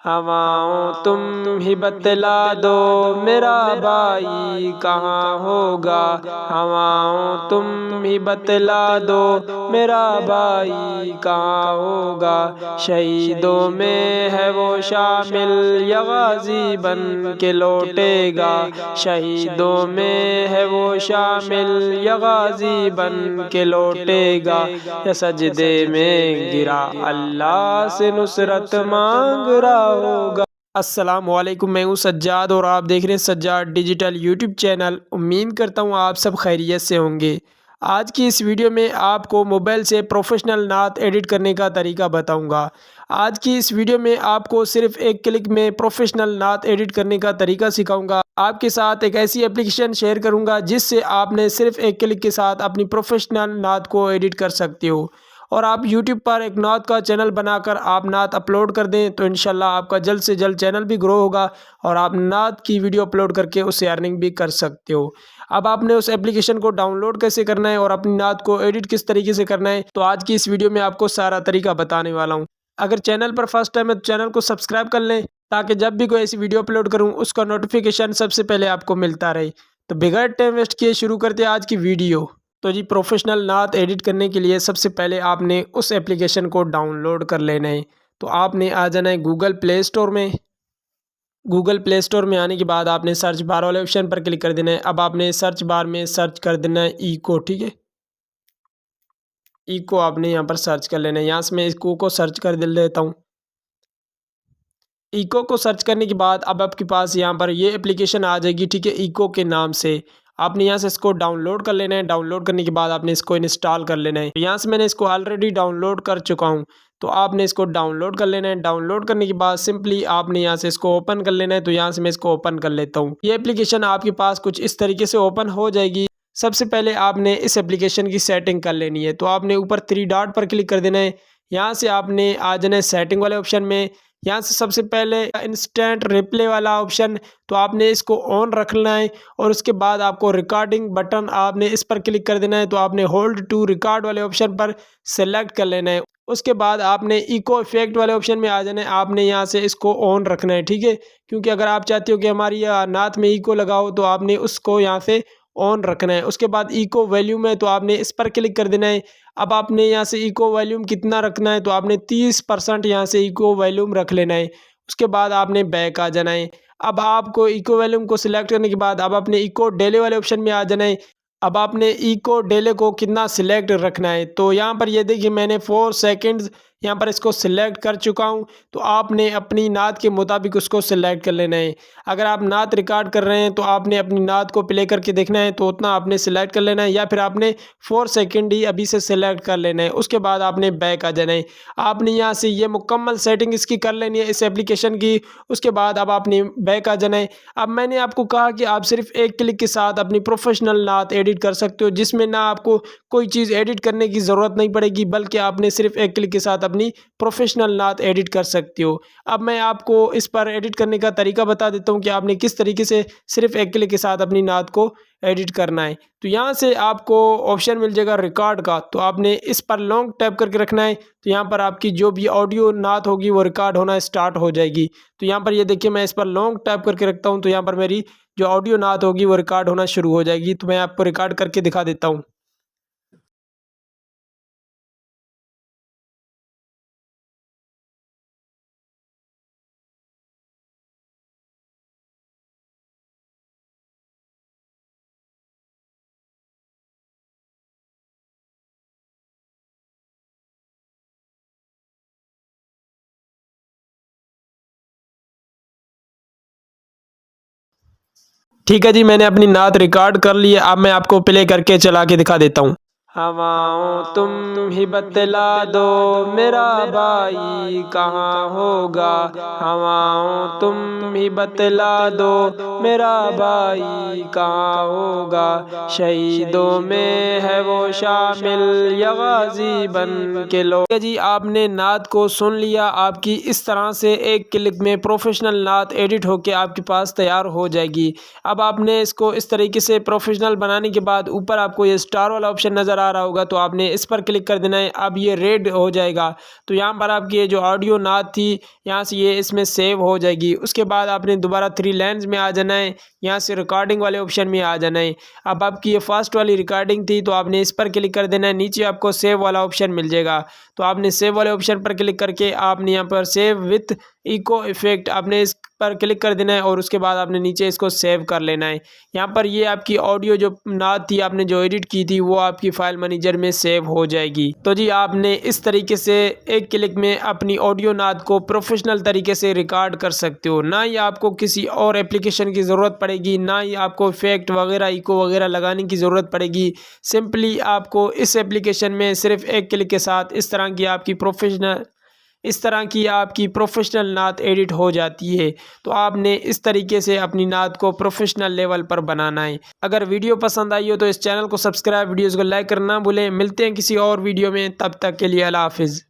हवाओं तुम ही बतला दो मेरा भाई कहाँ होगा। हवाओं तुम ही बतला दो मेरा भाई कहाँ होगा। शहीदों में है वो शामिल या गाजी बन के लौटेगा। शहीदों में है वो शामिल या गाजी बन के लौटेगा। या सजदे में गिरा अल्लाह से नुसरत मांग रहा होगा। अस्सलामुअलैकुम, मैं हूँ सज्जाद और आप देख रहे हैं सज्जाद डिजिटल यूट्यूब चैनल। उम्मीद करता हूँ आप सब खैरियत से होंगे। आज की इस वीडियो में आपको मोबाइल से प्रोफेशनल नात एडिट करने का तरीका बताऊंगा। आज की इस वीडियो में आपको सिर्फ एक क्लिक में प्रोफेशनल नात एडिट करने का तरीका सिखाऊंगा। आपके साथ एक ऐसी एप्लीकेशन शेयर करूंगा जिससे आपने सिर्फ एक क्लिक के साथ अपनी प्रोफेशनल नात को एडिट कर सकते हो। और आप YouTube पर एक नात का चैनल बनाकर आप नात अपलोड कर दें तो इंशाल्लाह आपका जल्द से जल्द चैनल भी ग्रो होगा और आप नात की वीडियो अपलोड करके उससे अर्निंग भी कर सकते हो। अब आपने उस एप्लीकेशन को डाउनलोड कैसे करना है और अपनी नात को एडिट किस तरीके से करना है, तो आज की इस वीडियो में आपको सारा तरीका बताने वाला हूँ। अगर चैनल पर फर्स्ट टाइम है तो चैनल को सब्सक्राइब कर लें ताकि जब भी कोई ऐसी वीडियो अपलोड करूँ उसका नोटिफिकेशन सबसे पहले आपको मिलता रहे। तो बगैर टाइम वेस्ट किए शुरू करते हैं आज की वीडियो। तो जी, प्रोफेशनल नात एडिट करने के लिए सबसे पहले आपने उस एप्लीकेशन को डाउनलोड कर लेना है। तो आपने आ जाना है गूगल प्ले स्टोर में। गूगल प्ले स्टोर में आने के बाद आपने सर्च बार वाले ऑप्शन पर क्लिक कर देना है। अब आपने सर्च बार में सर्च कर देना है इको। ठीक है, इको आपने यहाँ पर सर्च कर लेना है। यहाँ से मैं इको को सर्च कर देता हूँ। इको को सर्च करने के बाद अब आपके पास यहाँ पर ये एप्लीकेशन आ जाएगी। ठीक है, इको के नाम से आपने यहाँ से इसको डाउनलोड कर लेना है। डाउनलोड करने के बाद आपने इसको इंस्टॉल कर लेना है। यहाँ से मैंने इसको ऑलरेडी डाउनलोड कर चुका हूँ, तो आपने इसको डाउनलोड कर लेना है। डाउनलोड करने के बाद सिंपली आपने यहाँ से इसको ओपन कर लेना है। तो यहाँ से मैं इसको ओपन कर लेता हूँ। ये एप्लीकेशन आपके पास कुछ इस तरीके से ओपन हो जाएगी। सबसे पहले आपने इस एप्लीकेशन की सेटिंग कर लेनी है। तो आपने ऊपर थ्री डॉट पर क्लिक कर देना है। यहाँ से आपने आ जाना है सेटिंग वाले ऑप्शन में। यहाँ से सबसे पहले इंस्टेंट रिप्ले वाला ऑप्शन, तो आपने इसको ऑन रखना है। और उसके बाद आपको रिकॉर्डिंग बटन आपने इस पर क्लिक कर देना है। तो आपने होल्ड टू रिकॉर्ड वाले ऑप्शन पर सेलेक्ट कर लेना है। उसके बाद आपने इको इफेक्ट वाले ऑप्शन में आ जाना है। आपने यहाँ से इसको ऑन रखना है। ठीक है, क्योंकि अगर आप चाहते हो कि हमारी नात में इको लगाओ तो आपने उसको यहाँ से ऑन रखना है। उसके बाद इको वॉल्यूम है, तो आपने इस पर क्लिक कर देना है। अब आपने यहाँ से इको वॉल्यूम कितना रखना है, तो आपने 30% यहाँ से इको वॉल्यूम रख लेना है। उसके बाद आपने बैक आ जाना है। अब आपको इको वॉल्यूम को सिलेक्ट करने के बाद अब आपने इको डिले वाले ऑप्शन में आ जाना है। अब आपने इको डिले को कितना सिलेक्ट रखना है, तो यहाँ पर ये देखिए मैंने 4 सेकेंड्स यहाँ पर इसको सिलेक्ट कर चुका हूँ। तो आपने अपनी नात के मुताबिक उसको सिलेक्ट कर लेना है। अगर आप नात रिकॉर्ड कर रहे हैं तो आपने अपनी नात को प्ले करके देखना है, तो उतना आपने सिलेक्ट कर लेना है, या फिर आपने 4 सेकेंड ही अभी से सिलेक्ट कर लेना है। उसके बाद आपने बैक आ जाना है। आपने यहाँ से ये मुकम्मल सेटिंग इसकी कर लेनी है इस एप्लीकेशन की। उसके बाद अब आपने बैक आ जाना है। अब मैंने आपको कहा कि आप सिर्फ एक क्लिक के साथ अपनी प्रोफेशनल नात एडिट कर सकते हो, जिसमें ना आपको कोई चीज़ एडिट करने की ज़रूरत नहीं पड़ेगी, बल्कि आपने सिर्फ एक क्लिक के साथ अपनी प्रोफेशनल नात एडिट कर सकते हो। अब मैं आपको इस पर एडिट करने का तरीका बता देता हूँ कि आपने किस तरीके से सिर्फ एक क्लिक के साथ अपनी नात को एडिट करना है। तो यहाँ से आपको ऑप्शन मिल जाएगा रिकॉर्ड का, तो आपने इस पर लॉन्ग टैप करके रखना है। तो यहाँ पर आपकी जो भी ऑडियो नात होगी वो रिकॉर्ड होना स्टार्ट हो जाएगी। तो यहाँ पर ये देखिए मैं इस पर लॉन्ग टैप करके रखता हूँ, तो यहाँ पर मेरी जो ऑडियो नात होगी वो रिकॉर्ड होना शुरू हो जाएगी। तो मैं आपको रिकॉर्ड करके दिखा देता हूँ। ठीक है जी, मैंने अपनी नात रिकॉर्ड कर ली है। अब मैं आपको प्ले करके चला के दिखा देता हूँ। हवाओं तुम ही बतला दो मेरा भाई कहाँ होगा। हवाओं तुम ही बतला दो मेरा भाई कहाँ होगा। शहीदों में है वो शामिल या गाजी बन के लोग। जी, आपने नात को सुन लिया। आपकी इस तरह से एक क्लिक में प्रोफेशनल नात एडिट होके आपके पास तैयार हो जाएगी। अब आपने इसको इस तरीके से प्रोफेशनल बनाने के बाद ऊपर आपको ये स्टार वाला ऑप्शन नज़र आ आ रहा होगा तो आपने इस पर क्लिक कर देना है। अब ये रेड हो जाएगा तो यहाँ पर आपकी ये जो ऑडियो नाद थी यहाँ से ये इसमें सेव हो जाएगी। उसके बाद आपने दोबारा 3 लाइन्स में आ जाना है, यहाँ से रिकॉर्डिंग वाले ऑप्शन में आ जाना है। अब आपकी ये फर्स्ट वाली रिकॉर्डिंग थी तो आपने इस पर क्लिक कर देना है। नीचे आपको सेव वाला ऑप्शन मिल जाएगा तो आपने सेव वाले ऑप्शन पर क्लिक करके आपने यहाँ पर सेव विथ इको इफेक्ट आपने इस पर क्लिक कर देना है और उसके बाद आपने नीचे इसको सेव कर लेना है। यहाँ पर ये आपकी ऑडियो जो नाद थी आपने जो एडिट की थी वो आपकी फाइल मैनेजर में सेव हो जाएगी। तो जी आपने इस तरीके से एक क्लिक में अपनी ऑडियो नाद को प्रोफेशनल तरीके से रिकॉर्ड कर सकते हो। ना ही आपको किसी और एप्लीकेशन की ज़रूरत पड़ेगी, ना ही आपको इफेक्ट वगैरह इको वगैरह लगाने की ज़रूरत पड़ेगी। सिंपली आपको इस एप्लीकेशन में सिर्फ एक क्लिक के साथ इस तरह की आपकी प्रोफेशनल नात एडिट हो जाती है। तो आपने इस तरीके से अपनी नात को प्रोफेशनल लेवल पर बनाना है। अगर वीडियो पसंद आई हो तो इस चैनल को सब्सक्राइब, वीडियोस को लाइक करना ना भूलें। मिलते हैं किसी और वीडियो में, तब तक के लिए अल्लाह हाफिज़।